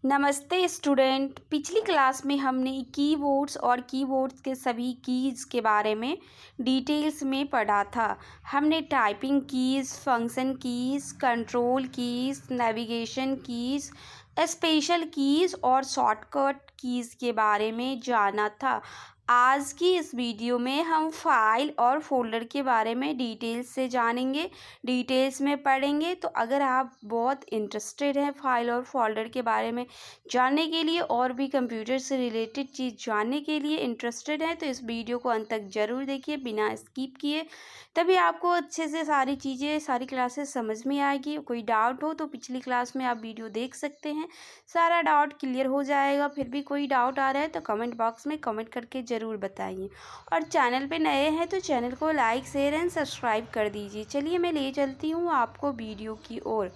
नमस्ते स्टूडेंट। पिछली क्लास में हमने कीवर्ड्स और कीवर्ड्स के सभी कीज़ के बारे में डिटेल्स में पढ़ा था। हमने typing keys, function keys, control keys, navigation keys, special keys और शॉर्टकट कीज़ के बारे में जाना था। आज की इस वीडियो में हम फाइल और फोल्डर के बारे में डिटेल्स से जानेंगे, डिटेल्स में पढ़ेंगे। तो अगर आप बहुत इंटरेस्टेड हैं फाइल और फोल्डर के बारे में जानने के लिए और भी कंप्यूटर से रिलेटेड चीज़ जानने के लिए इंटरेस्टेड हैं, तो इस वीडियो को अंत तक ज़रूर देखिए बिना स्किप किए, तभी आपको अच्छे से सारी चीज़ें, सारी क्लासेस समझ में आएगी। कोई डाउट हो तो पिछली क्लास में आप वीडियो देख सकते हैं, सारा डाउट क्लियर हो जाएगा। फिर भी कोई डाउट आ रहा है तो कमेंट बॉक्स में कमेंट करके ज़रूर बताइए, और चैनल पे नए हैं तो चैनल को लाइक, शेयर एंड सब्सक्राइब कर दीजिए। चलिए मैं ले चलती हूँ आपको वीडियो की ओर।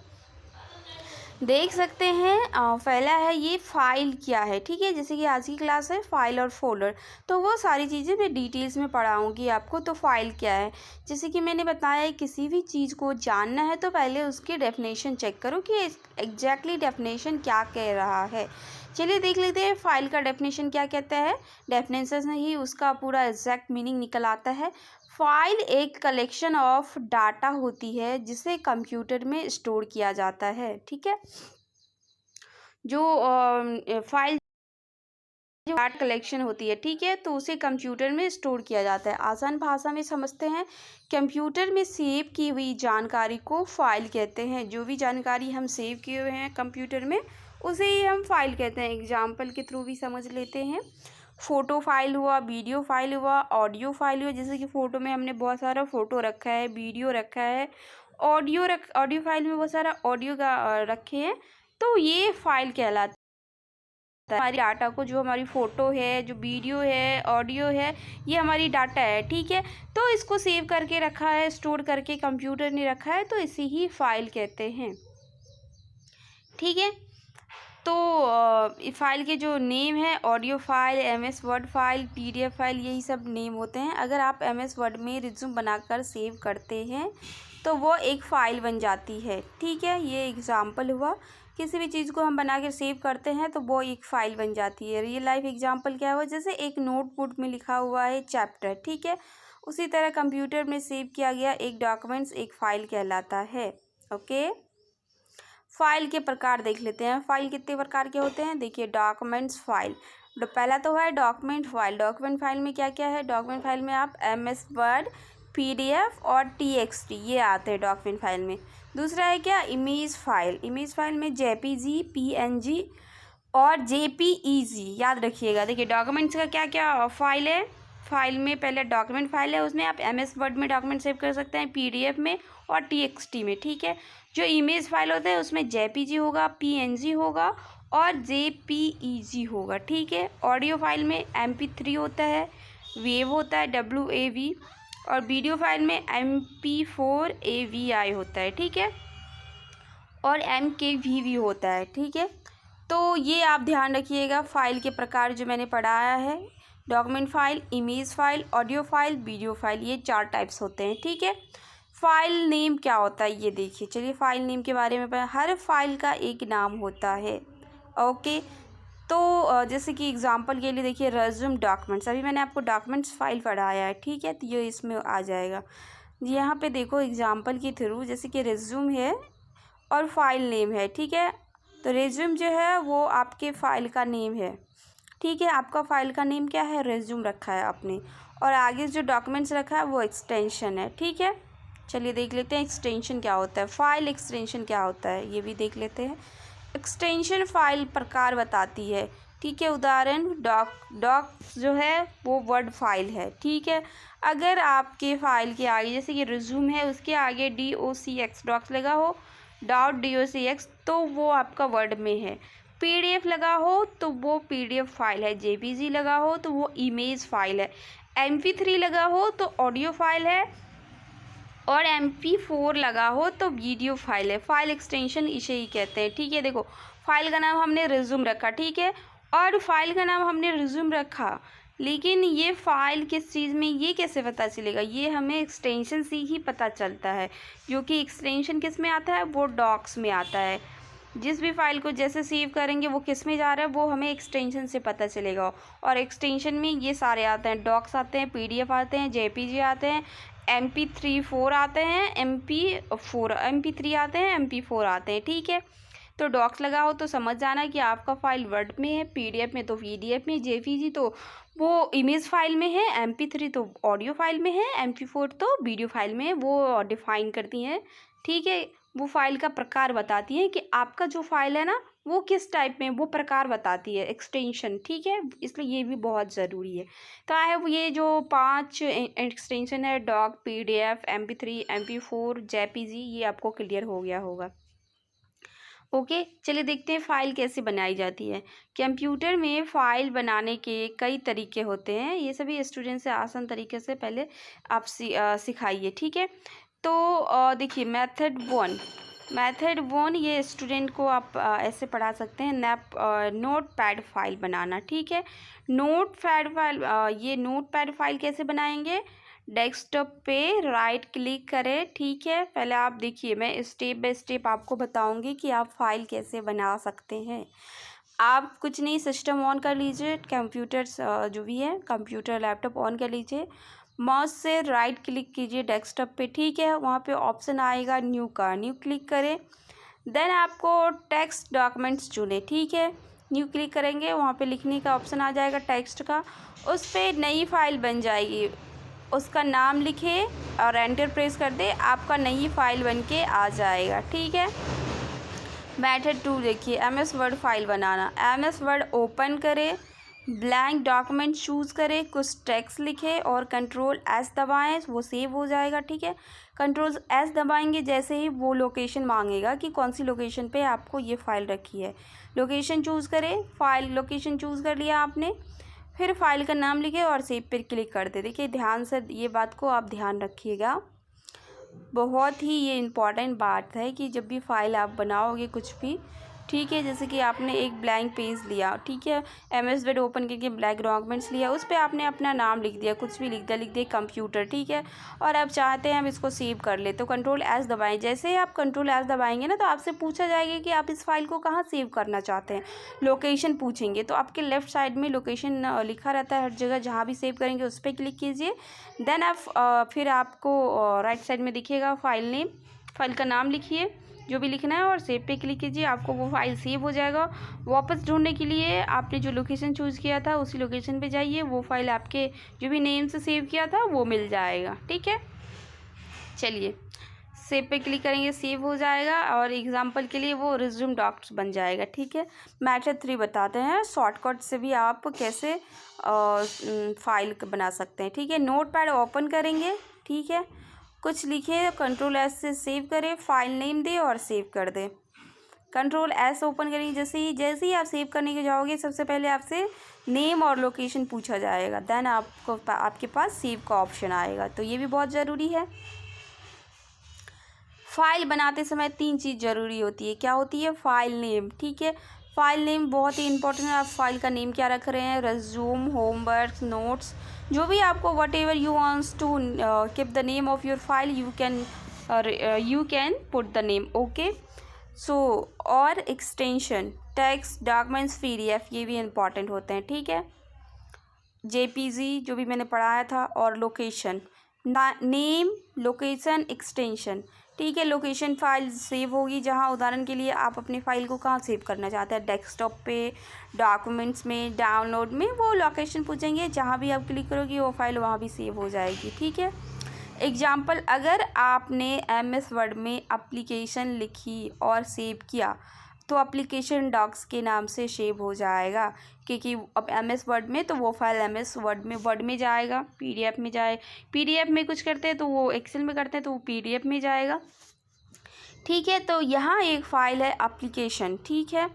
देख सकते हैं पहला है ये फाइल क्या है, ठीक है। जैसे कि आज की क्लास है फाइल और फोल्डर, तो वो सारी चीज़ें मैं डिटेल्स में पढ़ाऊँगी आपको। तो फाइल क्या है, जैसे कि मैंने बताया किसी भी चीज़ को जानना है तो पहले उसकी डेफिनेशन चेक करो कि एग्जैक्टली डेफिनेशन क्या कह रहा है। चलिए देख लेते हैं फाइल का डेफिनेशन क्या कहता है। डेफिनेशन से ही उसका पूरा एग्जैक्ट मीनिंग निकल आता है। फाइल एक कलेक्शन ऑफ डाटा होती है जिसे कंप्यूटर में स्टोर किया जाता है, ठीक है। जो फाइल डाटा कलेक्शन होती है, ठीक है, तो उसे कंप्यूटर में स्टोर किया जाता है। आसान भाषा में समझते हैं, कंप्यूटर में सेव की हुई जानकारी को फाइल कहते हैं। जो भी जानकारी हम सेव किए हुए हैं कंप्यूटर में उसे ही हम फाइल कहते हैं। एग्जाम्पल के थ्रू भी समझ लेते हैं। फ़ोटो फाइल हुआ, वीडियो फाइल हुआ, ऑडियो फाइल हुआ। जैसे कि फ़ोटो में हमने बहुत सारा फ़ोटो रखा है, वीडियो रखा है, ऑडियो फाइल में बहुत सारा ऑडियो का रखे हैं, तो ये फाइल कहलाता है। हमारी डाटा को, जो हमारी फ़ोटो है, जो वीडियो है, ऑडियो है, ये हमारी डाटा है, ठीक है। तो इसको सेव करके रखा है, स्टोर करके कंप्यूटर ने रखा है, तो इसे ही फाइल कहते हैं, ठीक है। तो फाइल के जो नेम है, audio file, MS word file, PDF file, यही सब नेम होते हैं। अगर आप MS वर्ड में रिज्यूम बनाकर सेव करते हैं तो वो एक फ़ाइल बन जाती है, ठीक है। ये एग्जाम्पल हुआ, किसी भी चीज़ को हम बना कर सेव करते हैं तो वो एक फ़ाइल बन जाती है। रियल लाइफ एग्जाम्पल क्या हुआ, जैसे एक नोटबुक में लिखा हुआ है चैप्टर, ठीक है, उसी तरह कंप्यूटर में सेव किया गया एक डॉक्यूमेंट्स एक फ़ाइल कहलाता है। ओके, फाइल के प्रकार देख लेते हैं। फाइल कितने प्रकार के होते हैं, देखिए। डॉक्यूमेंट्स फाइल, पहला तो है डॉक्यूमेंट फाइल। डॉक्यूमेंट फाइल में क्या क्या है, डॉक्यूमेंट फाइल में आप MS वर्ड, PDF और TXT ये आते हैं डॉक्यूमेंट फाइल में। दूसरा है क्या, इमेज फाइल। इमेज फाइल में JPG, PNG और JPEG याद रखिएगा। देखिए डॉक्यूमेंट्स का क्या क्या फाइल है। फाइल में पहले डॉक्यूमेंट फाइल है, उसमें आप MS वर्ड में डॉक्यूमेंट सेव कर सकते हैं, PDF में और TXT में, ठीक है। जो इमेज फाइल होता है उसमें JPG होगा, PNG होगा और JPEG होगा, ठीक है। ऑडियो फाइल में MP3 होता है, वेव होता है WAV, और वीडियो फाइल में MP4 AVI होता है, ठीक है, और MKVV होता है, ठीक है। तो ये आप ध्यान रखिएगा फाइल के प्रकार जो मैंने पढ़ाया है। Document file, image file, audio file, video file, ये 4 टाइप्स होते हैं, ठीक है। फाइल नेम क्या होता है ये देखिए। चलिए फाइल नेम के बारे में हर फाइल का एक नाम होता है, ओके। तो जैसे कि एग्जांपल के लिए देखिए, रेज्यूम डॉक्यूमेंट्स, अभी मैंने आपको डॉक्यूमेंट्स फाइल पढ़ाया है, ठीक है, तो ये इसमें आ जाएगा। यहाँ पे देखो एग्जांपल के थ्रू, जैसे कि रेज्यूम है और फाइल नेम है, ठीक है। तो रेज्यूम जो है वो आपके फ़ाइल का नेम है, ठीक है। आपका फ़ाइल का नेम क्या है, रेज्यूम रखा है आपने, और आगे जो डॉक्यूमेंट्स रखा है वो एक्सटेंशन है, ठीक है। चलिए देख लेते हैं एक्सटेंशन क्या होता है, फाइल एक्सटेंशन क्या होता है ये भी देख लेते हैं। एक्सटेंशन फाइल प्रकार बताती है, ठीक है। उदाहरण डॉक जो है वो वर्ड फाइल है, ठीक है। अगर आपके फाइल के आगे, जैसे कि रिज्यूम है, उसके आगे DOCX डॉक्स लगा हो, .docx, तो वो आपका वर्ड में है। PDF लगा हो तो वो PDF फाइल है। JPG लगा हो तो वो इमेज फाइल है। MP3 लगा हो तो ऑडियो फाइल है, और MP4 लगा हो तो वीडियो फाइल है। फाइल एक्सटेंशन इसे ही कहते हैं, ठीक है। देखो फाइल का नाम हमने रिज्यूम रखा, ठीक है, और फाइल का नाम हमने रिज्यूम रखा, लेकिन ये फाइल किस चीज़ में, ये कैसे पता चलेगा, ये हमें एक्सटेंशन से ही पता चलता है। जो कि एक्सटेंशन किस में आता है, वो डॉक्स में आता है। जिस भी फाइल को जैसे सेव करेंगे वो किस में जा रहा है वो हमें एक्सटेंशन से पता चलेगा। और एक्सटेंशन में ये सारे आते हैं, डॉक्स आते हैं, PDF आते हैं, JPG आते हैं, MP3 आते हैं, MP3 आते हैं, MP4 आते हैं। ठीक है, तो डॉक्स लगाओ तो समझ जाना कि आपका फाइल वर्ड में है, PDF में तो PDF में, JPG तो वो इमेज फाइल में है, MP3 तो ऑडियो फाइल में है, MP4 तो वीडियो फाइल में है। वो डिफाइन करती हैं। ठीक है, वो फाइल का प्रकार बताती है कि आपका जो फाइल है ना वो किस टाइप में, वो प्रकार बताती है एक्सटेंशन। ठीक है, इसलिए ये भी बहुत ज़रूरी है। तो आए ये जो 5 एक्सटेंशन है, dock, PDF, MP3, MP4, JPG, ये आपको क्लियर हो गया होगा। ओके, चलिए देखते हैं फ़ाइल कैसे बनाई जाती है। कंप्यूटर में फ़ाइल बनाने के कई तरीके होते हैं, ये सभी स्टूडेंट से आसान तरीके से पहले आप सिखाइए। ठीक है, तो देखिए मेथड वन ये स्टूडेंट को आप ऐसे पढ़ा सकते हैं, नोटपैड फाइल बनाना। ठीक है, ये नोटपैड फाइल कैसे बनाएंगे, डेस्कटॉप पे राइट क्लिक करें। ठीक है, पहले आप देखिए, मैं स्टेप बाय स्टेप आपको बताऊंगी कि आप फाइल कैसे बना सकते हैं। आप कुछ नहीं, सिस्टम ऑन कर लीजिए, कंप्यूटर जो भी है कंप्यूटर लैपटॉप ऑन कर लीजिए, माउस से राइट क्लिक कीजिए डेस्कटॉप पे। ठीक है, वहाँ पे ऑप्शन आएगा न्यू का, न्यू क्लिक करें। देन आपको टेक्स्ट डॉक्यूमेंट्स चुने। ठीक है, न्यू क्लिक करेंगे, वहाँ पे लिखने का ऑप्शन आ जाएगा टेक्स्ट का, उस पर नई फाइल बन जाएगी, उसका नाम लिखे और एंटर प्रेस कर दे, आपका नई फाइल बन के आ जाएगा। ठीक है, मेथड 2 देखिए, MS वर्ड फाइल बनाना। MS वर्ड ओपन करें, ब्लैंक डॉक्यूमेंट चूज़ करें, कुछ टेक्स्ट लिखे और Ctrl+S दबाएं, वो सेव हो जाएगा। ठीक है, Ctrl+S दबाएंगे जैसे ही वो लोकेशन मांगेगा कि कौन सी लोकेशन पे आपको ये फ़ाइल रखी है, लोकेशन चूज़ करें, फाइल लोकेशन चूज़ कर लिया आपने, फिर फाइल का नाम लिखे और सेव पर क्लिक कर दे। देखिए ध्यान से ये बात को आप ध्यान रखिएगा, बहुत ही ये इम्पॉर्टेंट बात है कि जब भी फाइल आप बनाओगे कुछ भी, ठीक है, जैसे कि आपने एक ब्लैंक पेज लिया, ठीक है, MS वर्ड ओपन करके ब्लैंक डॉक्यूमेंट्स लिया, उस पर आपने अपना नाम लिख दिया, कुछ भी लिख दिया कंप्यूटर। ठीक है, और अब चाहते हैं हम इसको सेव कर ले, तो Ctrl+S दबाएं। जैसे ही आप Ctrl+S दबाएंगे ना तो आपसे पूछा जाएगा कि आप इस फाइल को कहाँ सेव करना चाहते हैं, लोकेशन पूछेंगे, तो आपके लेफ़्ट साइड में लोकेशन लिखा रहता है हर जगह, जहाँ भी सेव करेंगे उस पर क्लिक कीजिए। देन आप फिर आपको राइट साइड में दिखेगा फाइल नेम, फाइल का नाम लिखिए जो भी लिखना है और सेव पे क्लिक कीजिए, आपको वो फाइल सेव हो जाएगा। वापस ढूंढने के लिए आपने जो लोकेशन चूज़ किया था उसी लोकेशन पे जाइए, वो फाइल आपके जो भी नेम से सेव किया था वो मिल जाएगा। ठीक है, चलिए सेव पे क्लिक करेंगे, सेव हो जाएगा और एग्जांपल के लिए वो रिज्यूम डॉक्स बन जाएगा। ठीक है, मेथड 3 बताते हैं, शॉर्टकट से भी आप कैसे फाइल बना सकते हैं। ठीक है, नोटपैड ओपन करेंगे, ठीक है, कुछ लिखे, Ctrl+S से सेव करें, फाइल नेम दे और सेव कर दे। Ctrl+S ओपन करेंगे, जैसे ही आप सेव करने के जाओगे सबसे पहले आपसे नेम और लोकेशन पूछा जाएगा, देन आपके पास सेव का ऑप्शन आएगा, तो ये भी बहुत ज़रूरी है। फाइल बनाते समय 3 चीज़ ज़रूरी होती है, क्या होती है, फाइल नेम। ठीक है, फाइल नेम बहुत ही इंपॉर्टेंट है, आप फाइल का नेम क्या रख रहे हैं, रिज्यूम, होमवर्क, नोट्स, जो भी आपको whatever you wants to keep the name of your file, you can put the name. Okay, so और एक्सटेंशन, टेक्स्ट, डॉक्यूमेंट्स, PDF, ये भी इंपॉर्टेंट होते हैं। ठीक है, JPG जो भी मैंने पढ़ाया था, और लोकेशन, नेम, लोकेशन, एक्सटेंशन। ठीक है, लोकेशन फाइल सेव होगी जहाँ, उदाहरण के लिए आप अपनी फ़ाइल को कहाँ सेव करना चाहते हैं, डेस्कटॉप पे, डॉक्यूमेंट्स में, डाउनलोड में, वो लोकेशन पूछेंगे, जहाँ भी आप क्लिक करोगे वो फाइल वहाँ भी सेव हो जाएगी। ठीक है, एग्जाम्पल, अगर आपने MS वर्ड में एप्लीकेशन लिखी और सेव किया तो एप्लीकेशन डॉक्स के नाम से सेव हो जाएगा, क्योंकि अब MS वर्ड में तो वो फाइल MS वर्ड में जाएगा, PDF में जाए, PDF में कुछ करते हैं तो वो एक्सेल में करते हैं तो वो PDF में जाएगा। ठीक है, तो यहाँ एक फ़ाइल है एप्लीकेशन, ठीक है,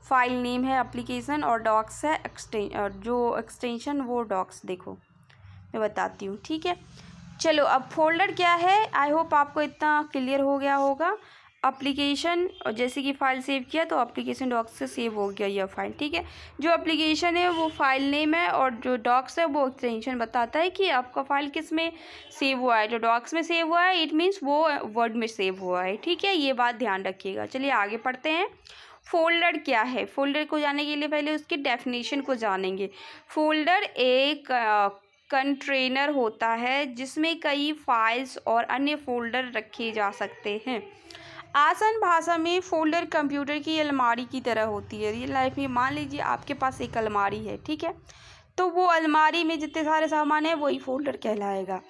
फाइल नेम है एप्लीकेशन और डॉक्स है जो एक्सटेंशन वो डॉक्स, देखो मैं बताती हूँ। ठीक है, चलो अब फोल्डर क्या है, आई होप आपको इतना क्लियर हो गया होगा। एप्लीकेशन, और जैसे कि फ़ाइल सेव किया तो एप्लीकेशन डॉक्स से सेव हो गया यह फाइल। ठीक है, जो एप्लीकेशन है वो फाइल नेम है और जो डॉक्स है वो एक्सटेंशन बताता है कि आपका फ़ाइल किस में सेव हुआ है, जो डॉक्स में सेव हुआ है इट मीन्स वो वर्ड में सेव हुआ है। ठीक है, ये बात ध्यान रखिएगा। चलिए आगे पढ़ते हैं। फोल्डर क्या है? फोल्डर को जानने के लिए पहले उसकी डेफिनेशन को जानेंगे। फोल्डर एक कंटेनर होता है जिसमें कई फाइल्स और अन्य फोल्डर रखे जा सकते हैं। आसान भाषा में फोल्डर कंप्यूटर की अलमारी की तरह होती है। रियल लाइफ में मान लीजिए आपके पास एक अलमारी है, ठीक है, तो वो अलमारी में जितने सारे सामान है वही फोल्डर कहलाएगा।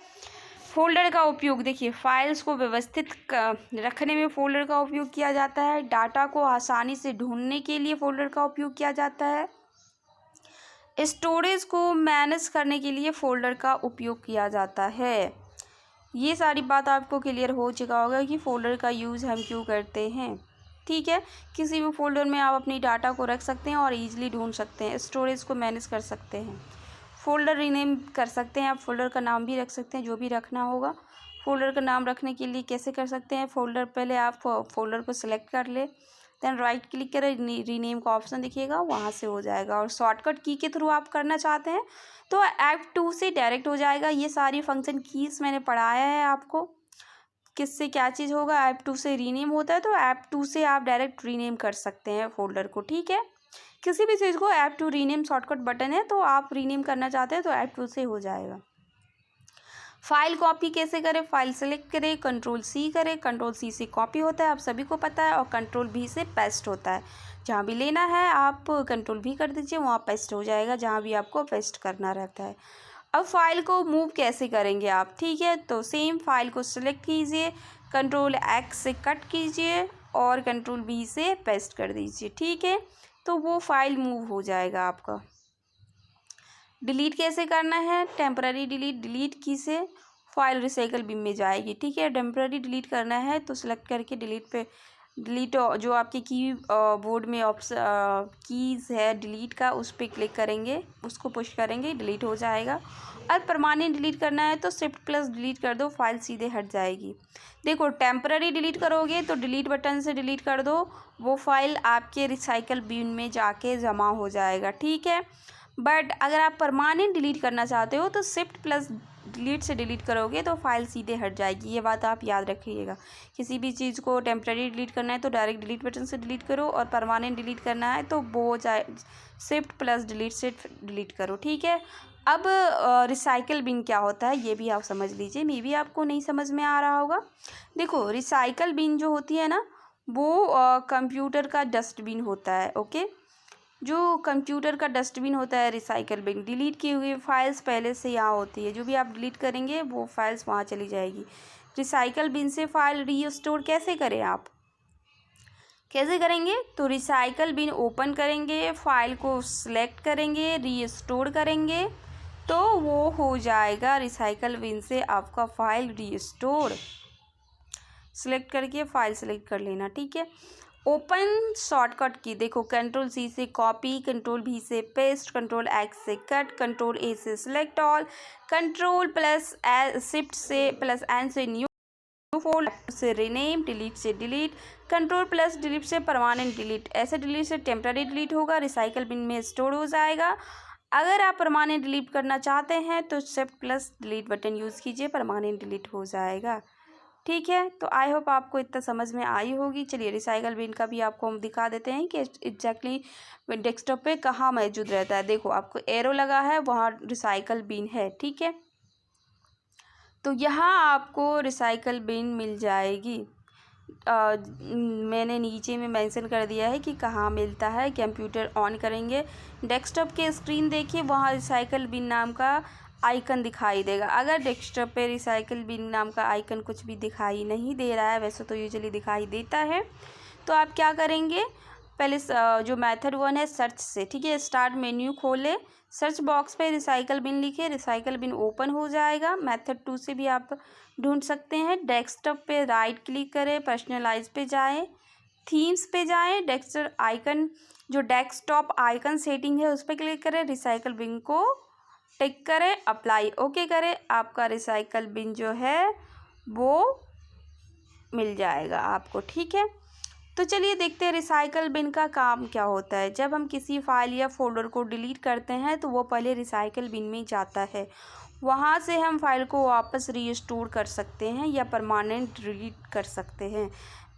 फोल्डर का उपयोग देखिए, फाइल्स को व्यवस्थित रखने में फोल्डर का उपयोग किया जाता है। डाटा को आसानी से ढूंढने के लिए फोल्डर का उपयोग किया जाता है। स्टोरेज को मैनेज करने के लिए फोल्डर का उपयोग किया जाता है। ये सारी बात आपको क्लियर हो चुका होगा कि फोल्डर का यूज़ हम क्यों करते हैं, ठीक है। किसी भी फोल्डर में आप अपनी डाटा को रख सकते हैं और ईजिली ढूंढ सकते हैं। स्टोरेज को मैनेज कर सकते हैं। फोल्डर रीनेम कर सकते हैं। आप फोल्डर का नाम भी रख सकते हैं, जो भी रखना होगा। फोल्डर का नाम रखने के लिए कैसे कर सकते हैं? फोल्डर पहले आप फोल्डर को सिलेक्ट कर ले, देन राइट क्लिक करें, रीनेम का ऑप्शन दिखेगा, वहाँ से हो जाएगा। और शॉर्टकट की के थ्रू आप करना चाहते हैं तो F2 से डायरेक्ट हो जाएगा। ये सारी फंक्शन कीज़ मैंने पढ़ाया है आपको, किससे क्या चीज़ होगा। F2 से रीनेम होता है तो F2 से आप डायरेक्ट रीनेम कर सकते हैं फोल्डर को, ठीक है। किसी भी चीज़ को F2 रीनेम शॉर्टकट बटन है, तो आप रीनेम करना चाहते हैं तो F2 से हो जाएगा। फाइल कॉपी कैसे करें? फाइल सेलेक्ट करें, Ctrl+C करें। Ctrl+C से कॉपी होता है, आप सभी को पता है, और Ctrl+V से पेस्ट होता है। जहाँ भी लेना है आप Ctrl+V कर दीजिए, वहाँ पेस्ट हो जाएगा जहाँ भी आपको पेस्ट करना रहता है। अब फाइल को मूव कैसे करेंगे आप, ठीक है, तो सेम फाइल को सिलेक्ट कीजिए, Ctrl+X से कट कीजिए और Ctrl+V से पेस्ट कर दीजिए, ठीक है, तो वो फाइल मूव हो जाएगा आपका। डिलीट कैसे करना है? टेम्पररी डिलीट, डिलीट की से फाइल रिसाइकल बिन में जाएगी, ठीक है। टेम्पररी डिलीट करना है तो सिलेक्ट करके डिलीट पे, डिलीट जो आपके की बोर्ड में ऑप्शन कीज़ है डिलीट का, उस पर क्लिक करेंगे, उसको पुश करेंगे, डिलीट हो जाएगा। और परमानेंट डिलीट करना है तो Shift+ डिलीट कर दो, फाइल सीधे हट जाएगी। देखो, टेम्पररी डिलीट करोगे तो डिलीट बटन से डिलीट कर दो, वो फाइल आपके रिसाइकल बिन में जाके जमा हो जाएगा, ठीक है। बट अगर आप परमानेंट डिलीट करना चाहते हो तो Shift+ डिलीट से डिलीट करोगे तो फाइल सीधे हट जाएगी। ये बात आप याद रखिएगा। किसी भी चीज़ को टेम्पररी डिलीट करना है तो डायरेक्ट डिलीट बटन से डिलीट करो, और परमानेंट डिलीट करना है तो वो जाए Shift+ डिलीट से डिलीट करो, ठीक है। अब रिसाइकल बिन क्या होता है ये भी आप समझ लीजिए, मे भी आपको नहीं समझ में आ रहा होगा। देखो, रिसाइकल बिन जो होती है ना, वो कंप्यूटर का डस्टबिन होता है, ओके। जो कंप्यूटर का डस्टबिन होता है रिसाइकल बिन, डिलीट की हुई फाइल्स पहले से यहाँ होती है, जो भी आप डिलीट करेंगे वो फाइल्स वहाँ चली जाएगी। रिसाइकल बिन से फाइल रीस्टोर कैसे करें आप, कैसे करेंगे? तो रिसाइकल बिन ओपन करेंगे, फाइल को सिलेक्ट करेंगे, रीस्टोर करेंगे, तो वो हो जाएगा रिसाइकल बिन से आपका फाइल रीस्टोर। सिलेक्ट करके फाइल सेलेक्ट कर लेना, ठीक है। ओपन शॉर्टकट की देखो, Ctrl+C से कॉपी, Ctrl+V से पेस्ट, Ctrl+X से कट, Ctrl+A से सिलेक्ट ऑल, Ctrl+Shift से +N से न्यू फोल्डर से रीनेम, डिलीट से डिलीट, Ctrl+ डिलीट से परमानेंट डिलीट। ऐसे डिलीट से टेम्पररी डिलीट होगा, रिसाइकल बिन में स्टोर हो जाएगा। अगर आप परमानेंट डिलीट करना चाहते हैं तो Shift+ डिलीट बटन यूज़ कीजिए, परमानेंट डिलीट हो जाएगा, ठीक है। तो आई होप आपको इतना समझ में आई होगी। चलिए, रिसाइकल बिन का भी आपको हम दिखा देते हैं कि एग्जैक्टली डेस्कटॉप पे कहाँ मौजूद रहता है। देखो, आपको एरो लगा है, वहाँ रिसाइकल बिन है, ठीक है। तो यहाँ आपको रिसाइकल बिन मिल जाएगी। मैंने नीचे में मेंशन कर दिया है कि कहाँ मिलता है। कंप्यूटर ऑन करेंगे, डेस्कटॉप के स्क्रीन देखिए, वहाँ रिसाइकल बिन नाम का आइकन दिखाई देगा। अगर डेस्कटॉप पे रिसाइकल बिन नाम का आइकन कुछ भी दिखाई नहीं दे रहा है, वैसे तो यूजुअली दिखाई देता है, तो आप क्या करेंगे, पहले जो मेथड 1 है सर्च से, ठीक है, स्टार्ट मेन्यू खोले, सर्च बॉक्स पे रिसाइकल बिन लिखे, रिसाइकल बिन ओपन हो जाएगा। मेथड 2 से भी आप ढूंढ सकते हैं। डेस्कटॉप पे राइट क्लिक करें, पर्सनलाइज पे जाएँ, थीम्स पे जाएँ, डेस्कटॉप आइकन, जो डेस्कटॉप आइकन सेटिंग है उस पर क्लिक करें, रिसाइकल बिन को टिक करें, अप्लाई ओके करें, आपका रिसाइकल बिन जो है वो मिल जाएगा आपको, ठीक है। तो चलिए देखते हैं रिसाइकल बिन का काम क्या होता है। जब हम किसी फाइल या फोल्डर को डिलीट करते हैं तो वो पहले रिसाइकल बिन में जाता है, वहाँ से हम फाइल को वापस रीस्टोर कर सकते हैं या परमानेंट डिलीट कर सकते हैं।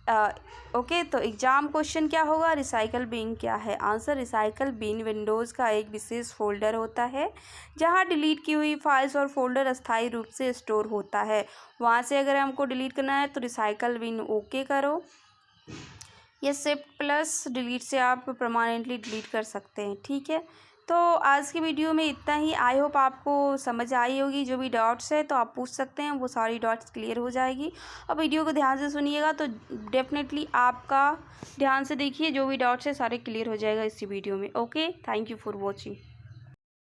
ओके, तो एग्जाम क्वेश्चन क्या होगा, रिसाइकल बिन क्या है। आंसर, रिसाइकल बिन विंडोज़ का एक विशेष फोल्डर होता है जहां डिलीट की हुई फाइल्स और फोल्डर अस्थायी रूप से स्टोर होता है। वहां से अगर हमको डिलीट करना है तो रिसाइकल बिन ओके करो, या शिफ्ट प्लस डिलीट से आप परमानेंटली डिलीट कर सकते हैं। ठीक है, तो आज की वीडियो में इतना ही। आई होप आपको समझ आई होगी। जो भी डॉट्स है तो आप पूछ सकते हैं, वो सारी डॉट्स क्लियर हो जाएगी। और वीडियो को ध्यान से सुनिएगा तो डेफिनेटली आपका ध्यान से देखिए, जो भी डॉट्स है सारे क्लियर हो जाएगा इसी वीडियो में। Okay, thank you for watching.